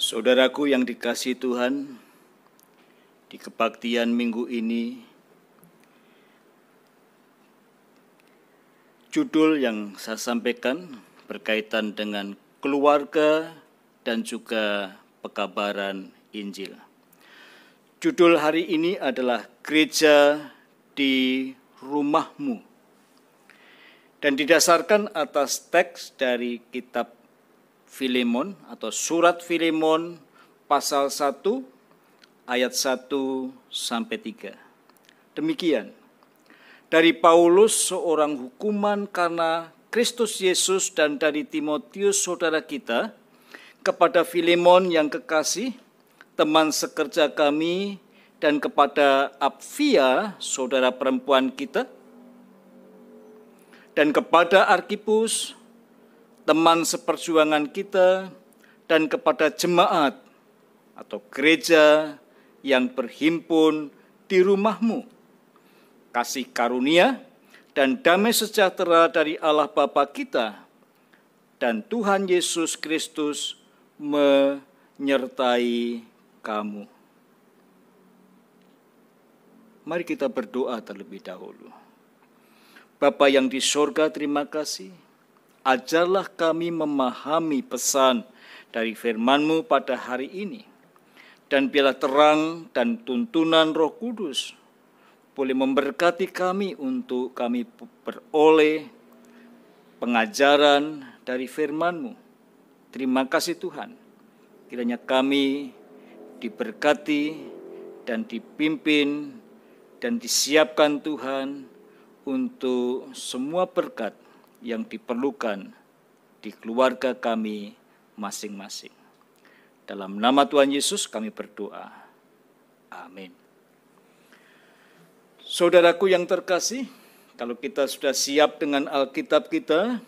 Saudaraku yang dikasihi Tuhan, di kebaktian minggu ini, judul yang saya sampaikan berkaitan dengan keluarga dan juga pekabaran Injil. Judul hari ini adalah Gereja di Rumahmu, dan didasarkan atas teks dari kitab Filemon atau surat Filemon pasal 1 ayat 1 sampai 3. Demikian, dari Paulus seorang hukuman karena Kristus Yesus dan dari Timotius saudara kita, kepada Filemon yang kekasih, teman sekerja kami, dan kepada Apfia saudara perempuan kita, dan kepada Arkipus teman seperjuangan kita, dan kepada jemaat atau gereja yang berhimpun di rumahmu. Kasih karunia dan damai sejahtera dari Allah Bapa kita dan Tuhan Yesus Kristus menyertai kamu. Mari kita berdoa terlebih dahulu. Bapa yang di sorga, terima kasih. Ajarlah kami memahami pesan dari firman-Mu pada hari ini. Dan biarlah terang dan tuntunan Roh Kudus boleh memberkati kami untuk kami beroleh pengajaran dari firman-Mu. Terima kasih Tuhan. Kiranya kami diberkati dan dipimpin dan disiapkan Tuhan untuk semua berkat yang diperlukan di keluarga kami masing-masing. Dalam nama Tuhan Yesus kami berdoa. Amin. Saudaraku yang terkasih, kalau kita sudah siap dengan Alkitab kita,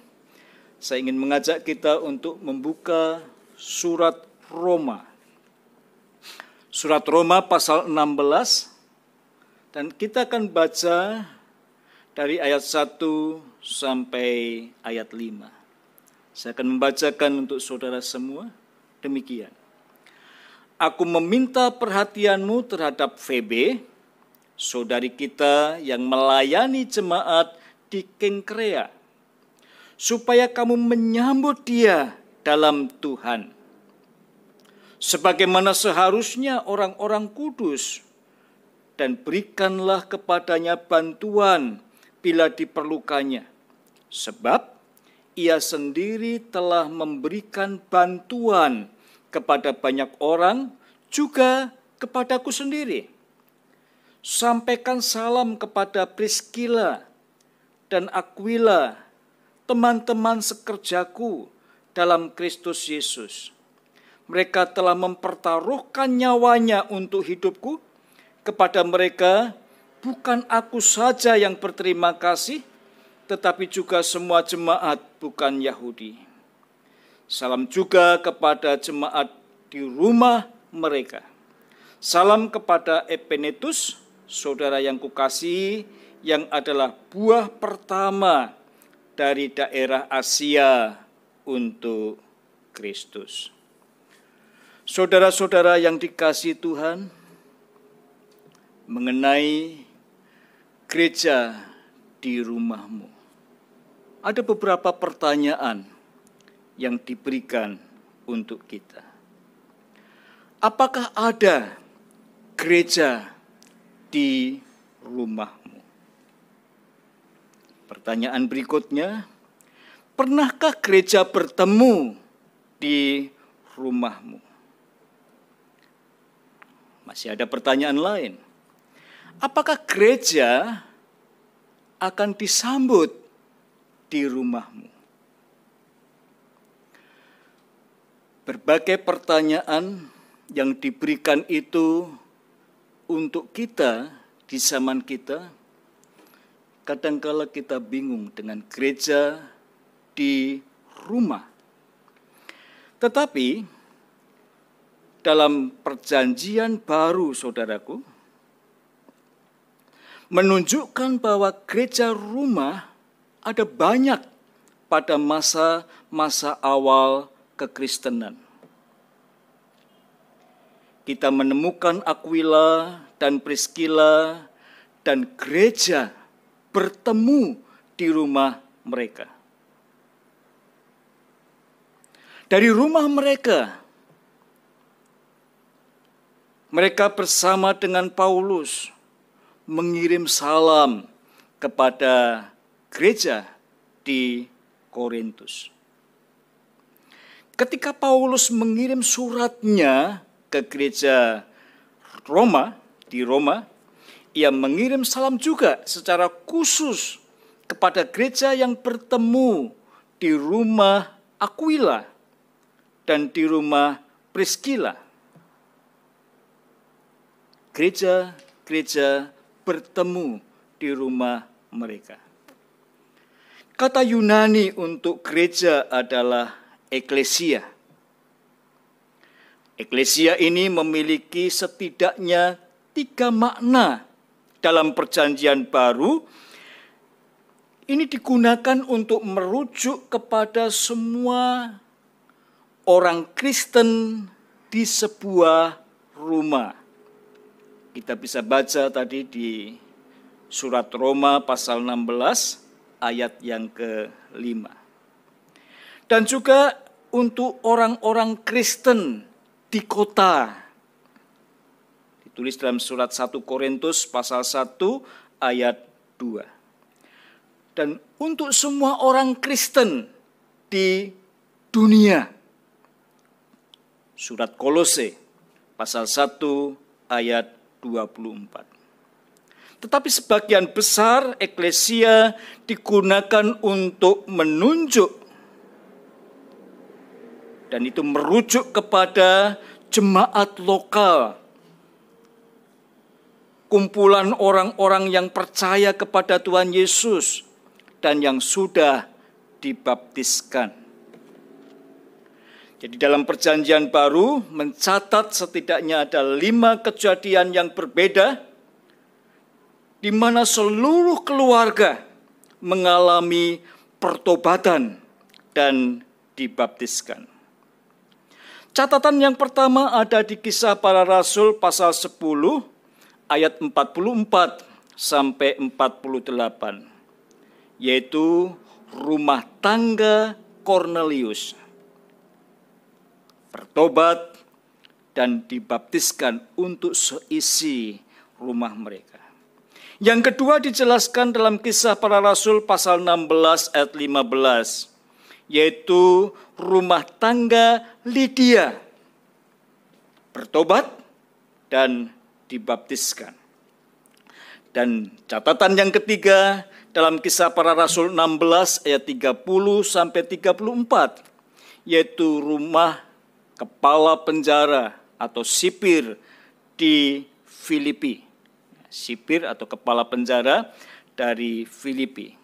saya ingin mengajak kita untuk membuka surat Roma. Surat Roma pasal 16, dan kita akan baca dari ayat 1 sampai ayat 5. Saya akan membacakan untuk saudara semua. Demikian. Aku meminta perhatianmu terhadap Febe, saudari kita yang melayani jemaat di Kengkrea, supaya kamu menyambut dia dalam Tuhan, sebagaimana seharusnya orang-orang kudus, dan berikanlah kepadanya bantuan bila diperlukannya, sebab ia sendiri telah memberikan bantuan kepada banyak orang, juga kepadaku sendiri. Sampaikan salam kepada Priskila dan Aquila, teman-teman sekerjaku dalam Kristus Yesus. Mereka telah mempertaruhkan nyawanya untuk hidupku. Kepada mereka bukan aku saja yang berterima kasih, tetapi juga semua jemaat bukan Yahudi. Salam juga kepada jemaat di rumah mereka. Salam kepada Epenetus, saudara yang kukasihi, yang adalah buah pertama dari daerah Asia untuk Kristus. Saudara-saudara yang dikasihi Tuhan, mengenai gereja di rumahmu, ada beberapa pertanyaan yang diberikan untuk kita. Apakah ada gereja di rumahmu? Pertanyaan berikutnya, pernahkah gereja bertemu di rumahmu? Masih ada pertanyaan lain. Apakah gereja akan disambut di rumahmu? Berbagai pertanyaan yang diberikan itu untuk kita di zaman kita. Kadangkala kita bingung dengan gereja di rumah. Tetapi dalam perjanjian baru, saudaraku, menunjukkan bahwa gereja rumah ada banyak pada masa-masa awal kekristenan. kita menemukan Aquila dan Priscilla dan gereja bertemu di rumah mereka. Dari rumah mereka, mereka bersama dengan Paulus mengirim salam kepada gereja di Korintus. Ketika Paulus mengirim suratnya ke gereja di Roma, ia mengirim salam juga secara khusus kepada gereja yang bertemu di rumah Aquila dan di rumah Priscilla. Gereja-gereja bertemu di rumah mereka. Kata Yunani untuk gereja adalah eklesia. Eklesia ini memiliki setidaknya 3 makna dalam Perjanjian Baru. Ini digunakan untuk merujuk kepada semua orang Kristen di sebuah rumah. Kita bisa baca tadi di surat Roma pasal 16 ayat yang ke-5. Dan juga untuk orang-orang Kristen di kota. Ditulis dalam surat 1 Korintus pasal 1 ayat 2. Dan untuk semua orang Kristen di dunia. Surat Kolose pasal 1 ayat 24. Tetapi sebagian besar eklesia digunakan untuk menunjuk dan itu merujuk kepada jemaat lokal. Kumpulan orang-orang yang percaya kepada Tuhan Yesus dan yang sudah dibaptiskan. Jadi dalam Perjanjian Baru mencatat setidaknya ada 5 kejadian yang berbeda di mana seluruh keluarga mengalami pertobatan dan dibaptiskan. Catatan yang pertama ada di Kisah Para Rasul pasal 10 ayat 44 sampai 48, yaitu rumah tangga Kornelius. Bertobat dan dibaptiskan untuk seisi rumah mereka. Yang kedua dijelaskan dalam Kisah Para Rasul pasal 16 ayat 15, yaitu rumah tangga Lydia. Bertobat dan dibaptiskan. Dan catatan yang ketiga dalam Kisah Para Rasul 16 ayat 30 sampai 34, yaitu rumah kepala penjara atau sipir di Filipi. Sipir atau kepala penjara dari Filipi.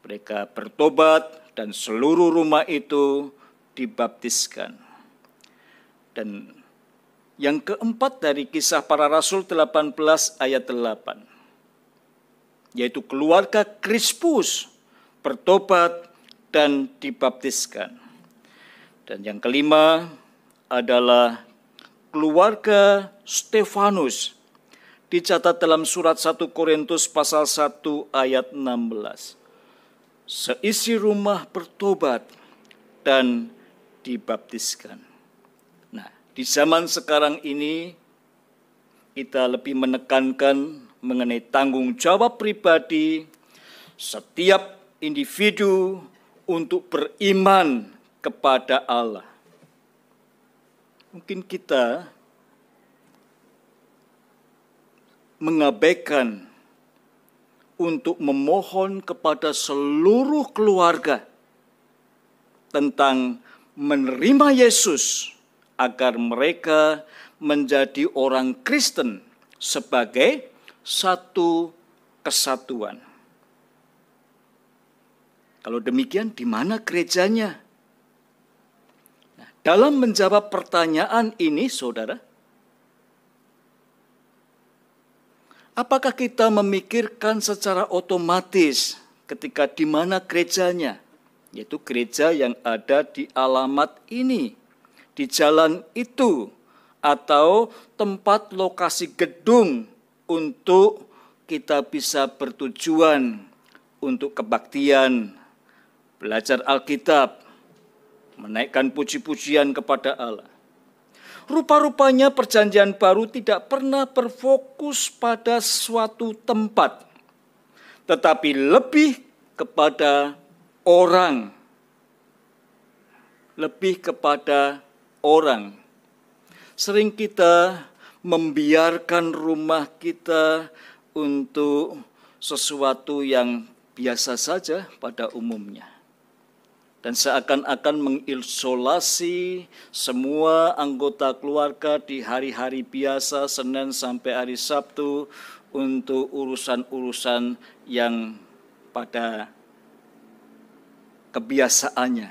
Mereka bertobat dan seluruh rumah itu dibaptiskan. Dan yang keempat dari Kisah Para Rasul 18 ayat 8, yaitu keluarga Krispus bertobat dan dibaptiskan. Dan yang kelima adalah keluarga Stefanus, dicatat dalam surat 1 Korintus pasal 1 ayat 16. Seisi rumah bertobat dan dibaptiskan. Nah, di zaman sekarang ini kita lebih menekankan mengenai tanggung jawab pribadi setiap individu untuk beriman kepada Allah. Mungkin kita mengabaikan untuk memohon kepada seluruh keluarga tentang menerima Yesus agar mereka menjadi orang Kristen sebagai satu kesatuan. Kalau demikian, di mana gerejanya? Nah, dalam menjawab pertanyaan ini, saudara, apakah kita memikirkan secara otomatis ketika di mana gerejanya? Yaitu gereja yang ada di alamat ini, di jalan itu, atau tempat lokasi gedung untuk kita bisa bertujuan untuk kebaktian, belajar Alkitab, menaikkan puji-pujian kepada Allah. Rupa-rupanya perjanjian baru tidak pernah berfokus pada suatu tempat, tetapi lebih kepada orang. Lebih kepada orang. Sering kita membiarkan rumah kita untuk sesuatu yang biasa saja pada umumnya. Dan seakan-akan mengisolasi semua anggota keluarga di hari-hari biasa, Senin sampai hari Sabtu, untuk urusan-urusan yang pada kebiasaannya,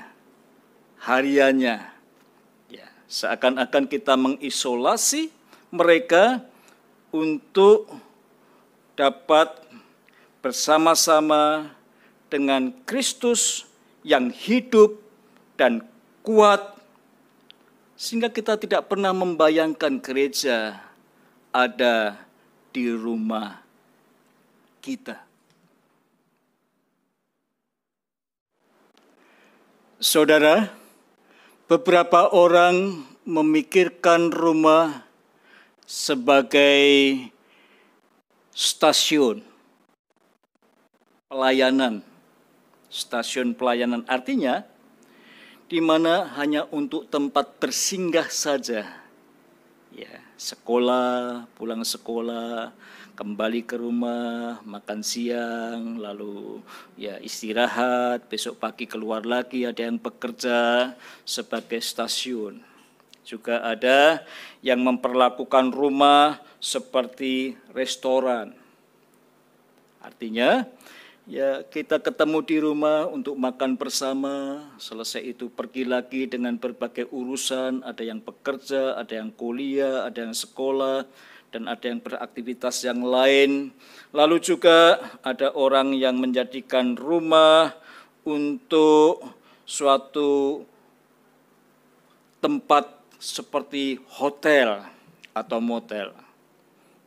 hariannya. Ya, seakan-akan kita mengisolasi mereka untuk dapat bersama-sama dengan Kristus yang hidup dan kuat, sehingga kita tidak pernah membayangkan gereja ada di rumah kita. Saudara, beberapa orang memikirkan rumah sebagai stasiun pelayanan. Stasiun pelayanan artinya di mana hanya untuk tempat bersinggah saja. Ya, sekolah, pulang sekolah, kembali ke rumah, makan siang, lalu ya istirahat, besok pagi keluar lagi, ada yang bekerja sebagai stasiun. Juga ada yang memperlakukan rumah seperti restoran. Artinya ya kita ketemu di rumah untuk makan bersama, selesai itu pergi lagi dengan berbagai urusan, ada yang bekerja, ada yang kuliah, ada yang sekolah, dan ada yang beraktivitas yang lain. Lalu juga ada orang yang menjadikan rumah untuk suatu tempat seperti hotel atau motel,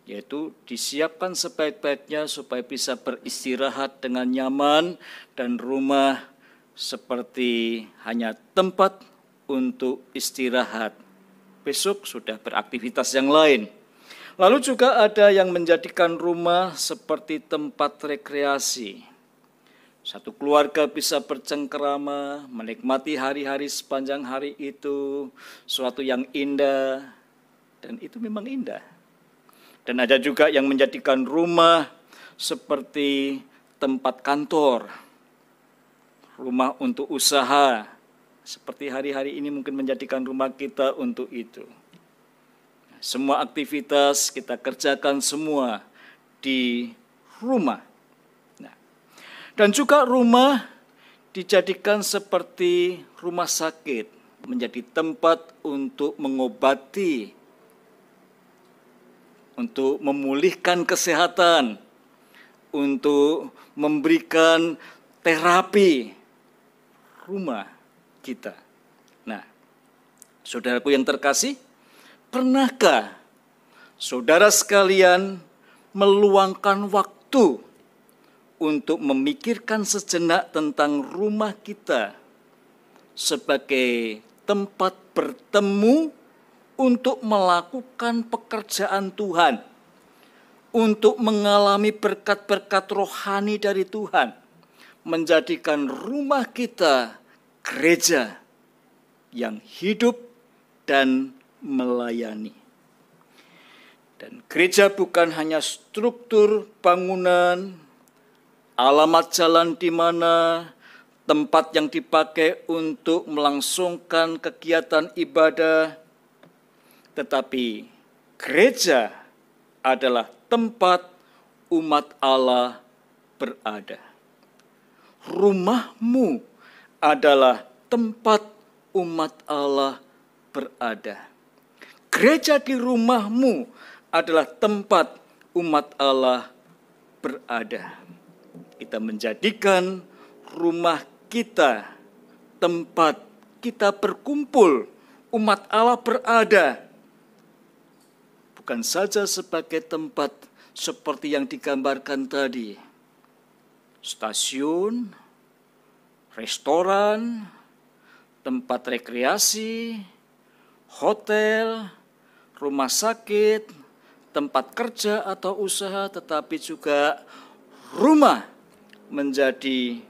yaitu disiapkan sebaik-baiknya supaya bisa beristirahat dengan nyaman, dan rumah seperti hanya tempat untuk istirahat. Besok sudah beraktivitas yang lain. Lalu juga ada yang menjadikan rumah seperti tempat rekreasi. Satu keluarga bisa bercengkerama, menikmati hari-hari sepanjang hari itu, suatu yang indah, dan itu memang indah. Dan ada juga yang menjadikan rumah seperti tempat kantor, rumah untuk usaha, seperti hari-hari ini mungkin menjadikan rumah kita untuk itu. Semua aktivitas kita kerjakan semua di rumah. Dan juga rumah dijadikan seperti rumah sakit, menjadi tempat untuk mengobati, untuk memulihkan kesehatan, untuk memberikan terapi rumah kita. Nah, saudaraku yang terkasih, pernahkah saudara sekalian meluangkan waktu untuk memikirkan sejenak tentang rumah kita sebagai tempat bertemu untuk melakukan pekerjaan Tuhan, untuk mengalami berkat-berkat rohani dari Tuhan, menjadikan rumah kita gereja yang hidup dan melayani. Dan gereja bukan hanya struktur bangunan, alamat jalan di mana, tempat yang dipakai untuk melangsungkan kegiatan ibadah, tetapi gereja adalah tempat umat Allah berada. Rumahmu adalah tempat umat Allah berada. Gereja di rumahmu adalah tempat umat Allah berada. Kita menjadikan rumah kita tempat kita berkumpul, umat Allah berada, bukan saja sebagai tempat seperti yang digambarkan tadi, stasiun, restoran, tempat rekreasi, hotel, rumah sakit, tempat kerja atau usaha, tetapi juga rumah menjadi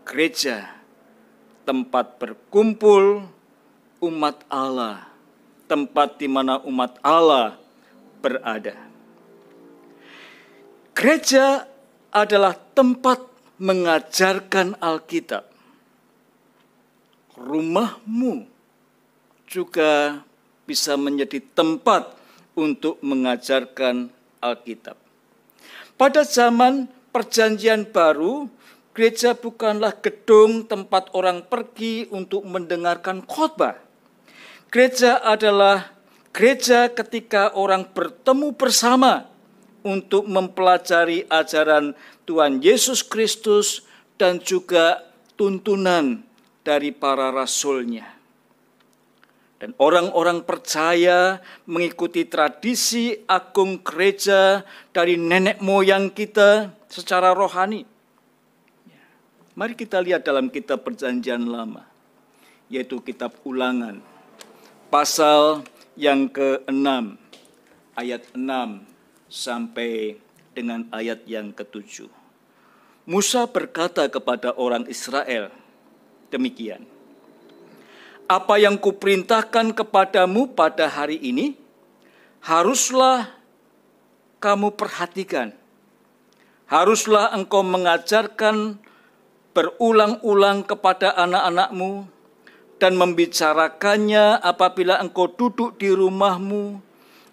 gereja, tempat berkumpul umat Allah, tempat di mana umat Allah berada. Gereja adalah tempat mengajarkan Alkitab. Rumahmu juga bisa menjadi tempat untuk mengajarkan Alkitab. Pada zaman Perjanjian Baru, gereja bukanlah gedung tempat orang pergi untuk mendengarkan khotbah. Gereja adalah gereja ketika orang bertemu bersama untuk mempelajari ajaran Tuhan Yesus Kristus dan juga tuntunan dari para rasulnya. Dan orang-orang percaya mengikuti tradisi agung gereja dari nenek moyang kita secara rohani. Mari kita lihat dalam kitab Perjanjian Lama, yaitu kitab Ulangan, pasal yang ke-6, ayat 6 sampai dengan ayat yang ke-7. Musa berkata kepada orang Israel demikian, "Apa yang kuperintahkan kepadamu pada hari ini, haruslah kamu perhatikan. Haruslah engkau mengajarkan berulang-ulang kepada anak-anakmu dan membicarakannya apabila engkau duduk di rumahmu,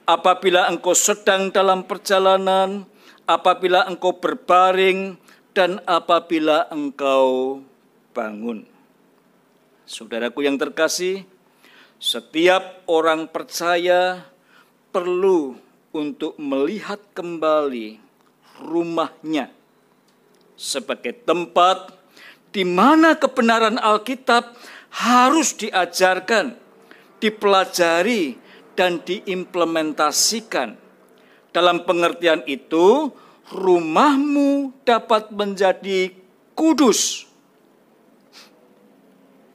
apabila engkau sedang dalam perjalanan, apabila engkau berbaring, dan apabila engkau bangun." Saudaraku yang terkasih, setiap orang percaya perlu untuk melihat kembali rumahnya sebagai tempat di mana kebenaran Alkitab harus diajarkan, dipelajari, dan diimplementasikan. Dalam pengertian itu, rumahmu dapat menjadi kudus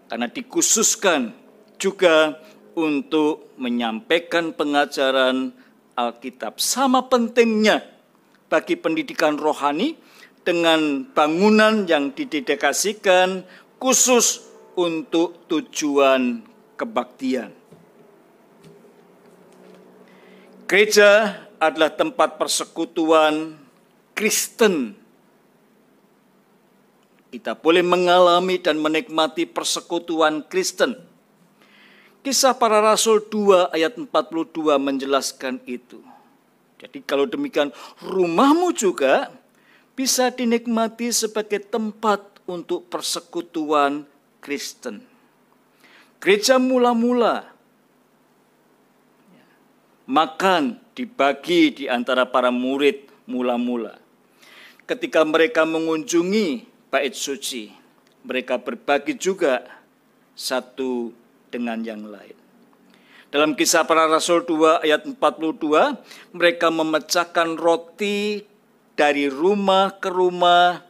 karena dikhususkan juga untuk menyampaikan pengajaran Alkitab. Sama pentingnya bagi pendidikan rohani dengan bangunan yang didedikasikan khusus untuk tujuan kebaktian. Gereja adalah tempat persekutuan Kristen. Kita boleh mengalami dan menikmati persekutuan Kristen. Kisah Para Rasul 2 ayat 42 menjelaskan itu. Jadi kalau demikian, rumahmu juga bisa dinikmati sebagai tempat untuk persekutuan Kristen. Gereja mula-mula makan dibagi di antara para murid mula-mula. Ketika mereka mengunjungi bait suci, mereka berbagi juga satu dengan yang lain. Dalam Kisah Para Rasul 2 ayat 42, mereka memecahkan roti dari rumah ke rumah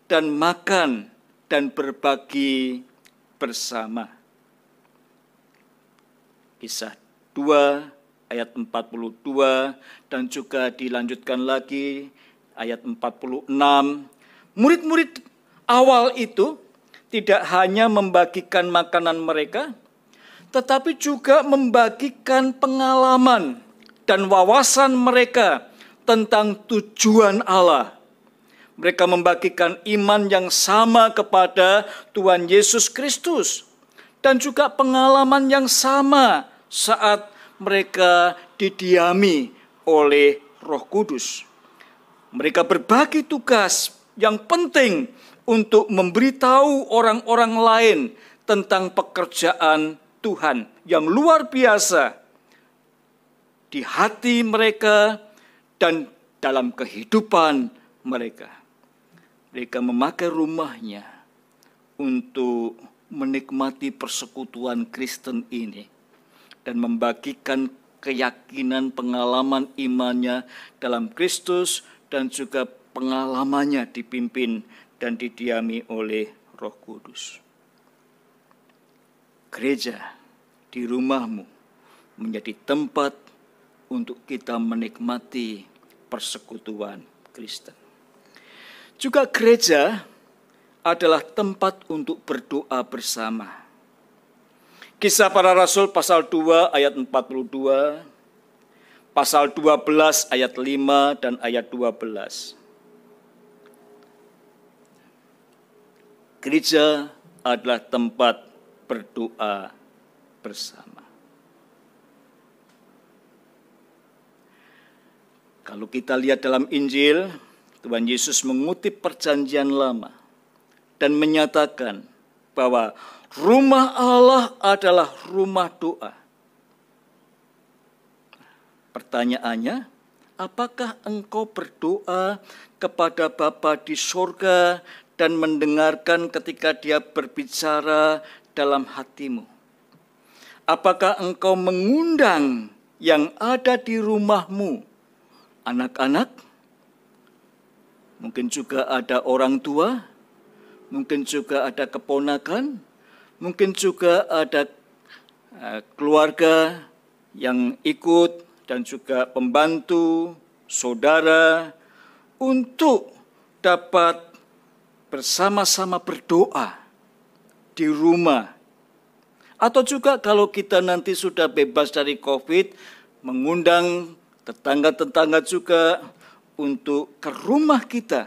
dan makan dan berbagi bersama. Kisah 2 ayat 42 dan juga dilanjutkan lagi ayat 46. Murid-murid awal itu tidak hanya membagikan makanan mereka, tetapi juga membagikan pengalaman dan wawasan mereka tentang tujuan Allah. Mereka membagikan iman yang sama kepada Tuhan Yesus Kristus dan juga pengalaman yang sama saat mereka didiami oleh Roh Kudus. Mereka berbagi tugas yang penting untuk memberitahu orang-orang lain tentang pekerjaan Tuhan yang luar biasa di hati mereka dan dalam kehidupan mereka. Mereka memakai rumahnya untuk menikmati persekutuan Kristen ini dan membagikan keyakinan, pengalaman imannya dalam Kristus, dan juga pengalamannya dipimpin dan didiami oleh Roh Kudus. Gereja di rumahmu menjadi tempat untuk kita menikmati persekutuan Kristen. Juga gereja adalah tempat untuk berdoa bersama. Kisah Para Rasul pasal 2 ayat 42, pasal 12 ayat 5 dan ayat 12. Gereja adalah tempat berdoa bersama. Kalau kita lihat dalam Injil, Tuhan Yesus mengutip Perjanjian Lama dan menyatakan bahwa rumah Allah adalah rumah doa. Pertanyaannya, apakah engkau berdoa kepada Bapa di sorga dan mendengarkan ketika Dia berbicara dalam hatimu? Apakah engkau mengundang yang ada di rumahmu, anak-anak? Mungkin juga ada orang tua, mungkin juga ada keponakan, mungkin juga ada keluarga yang ikut dan juga pembantu, saudara, untuk dapat bersama-sama berdoa di rumah. Atau juga kalau kita nanti sudah bebas dari COVID, mengundang tetangga-tetangga juga untuk ke rumah kita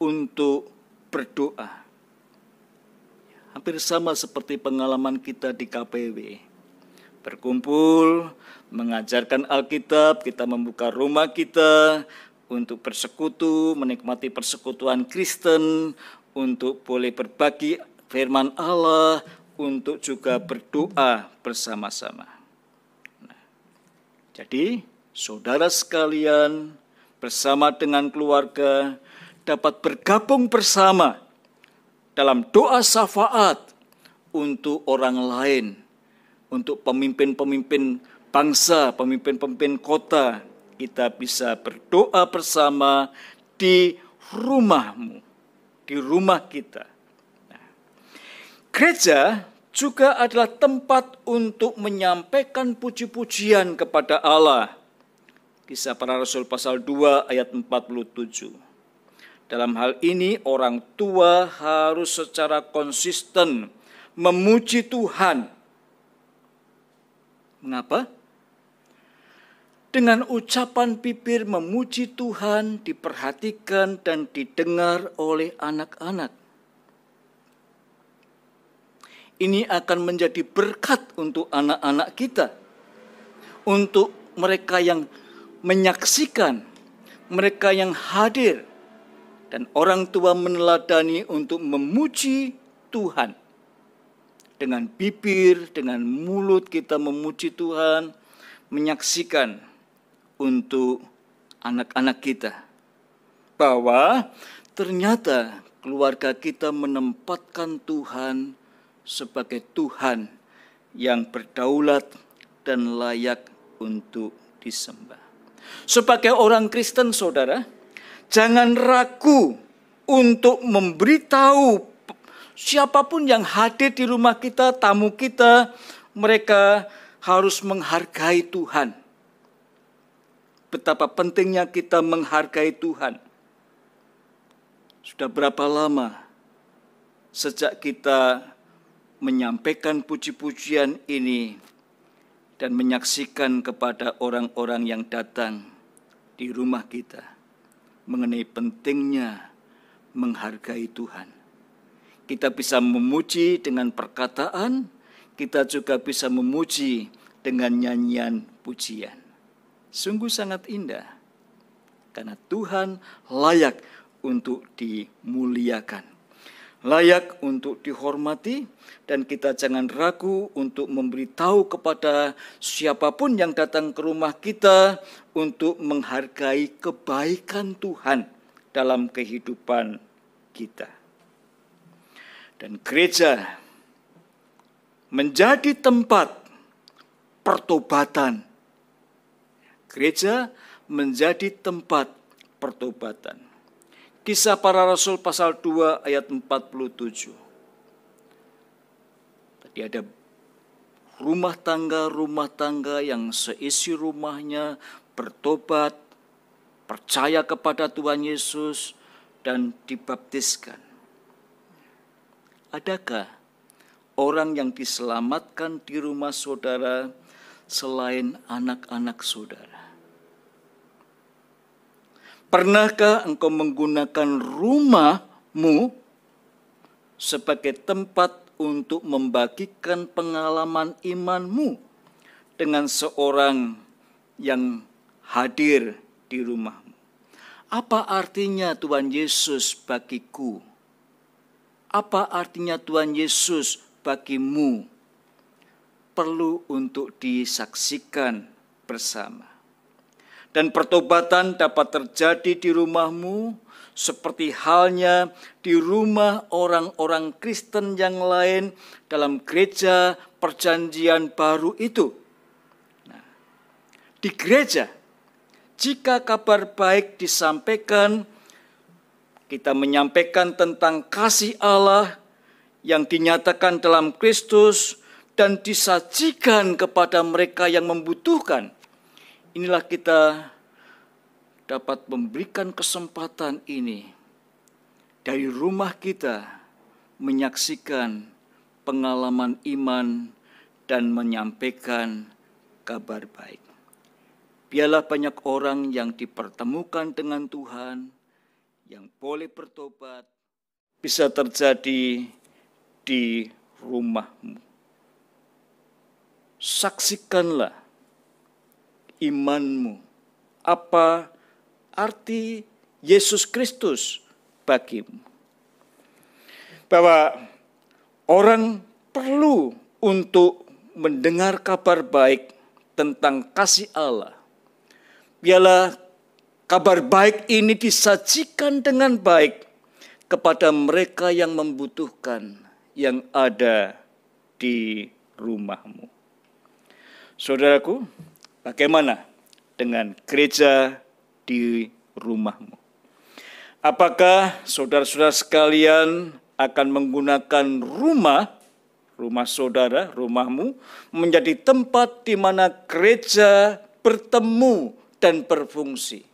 untuk berdoa. Hampir sama seperti pengalaman kita di KPW. Berkumpul, mengajarkan Alkitab, kita membuka rumah kita untuk bersekutu, menikmati persekutuan Kristen, untuk boleh berbagi firman Allah, untuk juga berdoa bersama-sama. Jadi, saudara sekalian bersama dengan keluarga dapat bergabung bersama dalam doa syafaat untuk orang lain, untuk pemimpin-pemimpin bangsa, pemimpin-pemimpin kota. Kita bisa berdoa bersama di rumahmu, di rumah kita. Gereja juga adalah tempat untuk menyampaikan puji-pujian kepada Allah. Kisah Para Rasul pasal 2 ayat 47. Dalam hal ini orang tua harus secara konsisten memuji Tuhan. Mengapa? Dengan ucapan bibir memuji Tuhan diperhatikan dan didengar oleh anak-anak. Ini akan menjadi berkat untuk anak-anak kita. Untuk mereka yang menyaksikan, mereka yang hadir. Dan orang tua meneladani untuk memuji Tuhan. Dengan bibir, dengan mulut kita memuji Tuhan, menyaksikan untuk anak-anak kita. Bahwa ternyata keluarga kita menempatkan Tuhan sebagai Tuhan yang berdaulat dan layak untuk disembah. Sebagai orang Kristen, saudara, jangan ragu untuk memberitahu siapapun yang hadir di rumah kita, tamu kita, mereka harus menghargai Tuhan. Betapa pentingnya kita menghargai Tuhan. Sudah berapa lama sejak kita menyampaikan puji-pujian ini dan menyaksikan kepada orang-orang yang datang di rumah kita mengenai pentingnya menghargai Tuhan. Kita bisa memuji dengan perkataan, kita juga bisa memuji dengan nyanyian pujian. Sungguh sangat indah, karena Tuhan layak untuk dimuliakan, layak untuk dihormati, dan kita jangan ragu untuk memberitahu kepada siapapun yang datang ke rumah kita untuk menghargai kebaikan Tuhan dalam kehidupan kita. Dan gereja menjadi tempat pertobatan gereja menjadi tempat pertobatan. Kisah Para Rasul pasal 2 ayat 47. Tadi ada rumah tangga yang seisi rumahnya bertobat, percaya kepada Tuhan Yesus, dan dibaptiskan. Adakah orang yang diselamatkan di rumah saudara selain anak-anak saudara? Pernahkah engkau menggunakan rumahmu sebagai tempat untuk membagikan pengalaman imanmu dengan seorang yang hadir di rumahmu? Apa artinya Tuhan Yesus bagiku? Apa artinya Tuhan Yesus bagimu? Perlu untuk disaksikan bersama. Dan pertobatan dapat terjadi di rumahmu seperti halnya di rumah orang-orang Kristen yang lain dalam gereja perjanjian baru itu. Nah, di gereja, jika kabar baik disampaikan, kita menyampaikan tentang kasih Allah yang dinyatakan dalam Kristus dan disajikan kepada mereka yang membutuhkan. Inilah kita dapat memberikan kesempatan ini dari rumah kita menyaksikan pengalaman iman dan menyampaikan kabar baik. Biarlah banyak orang yang dipertemukan dengan Tuhan, yang boleh bertobat, bisa terjadi di rumahmu. Saksikanlah imanmu. Apa arti Yesus Kristus bagimu? Bahwa orang perlu untuk mendengar kabar baik tentang kasih Allah. Biarlah kabar baik ini disajikan dengan baik kepada mereka yang membutuhkan, yang ada di rumahmu. Saudaraku, bagaimana dengan gereja di rumahmu? Apakah saudara-saudara sekalian akan menggunakan rumah saudara, rumahmu, menjadi tempat di mana gereja bertemu dan berfungsi?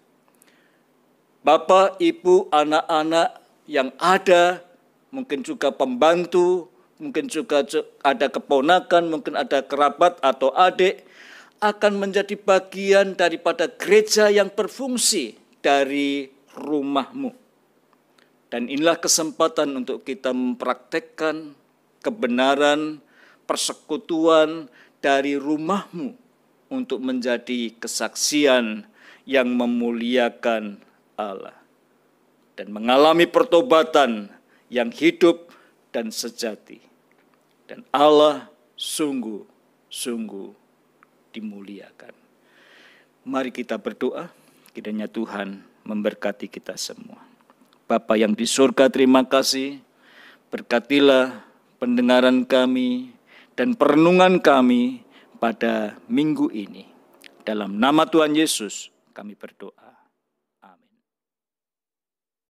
Bapak, ibu, anak-anak yang ada, mungkin juga pembantu, mungkin juga ada keponakan, mungkin ada kerabat atau adik, akan menjadi bagian daripada gereja yang berfungsi dari rumahmu. Dan inilah kesempatan untuk kita mempraktekkan kebenaran persekutuan dari rumahmu untuk menjadi kesaksian yang memuliakan Allah dan mengalami pertobatan yang hidup dan sejati. Dan Allah sungguh dimuliakan. Mari kita berdoa, kiranya Tuhan memberkati kita semua. Bapa yang di surga, terima kasih. Berkatilah pendengaran kami dan perenungan kami pada minggu ini. Dalam nama Tuhan Yesus kami berdoa.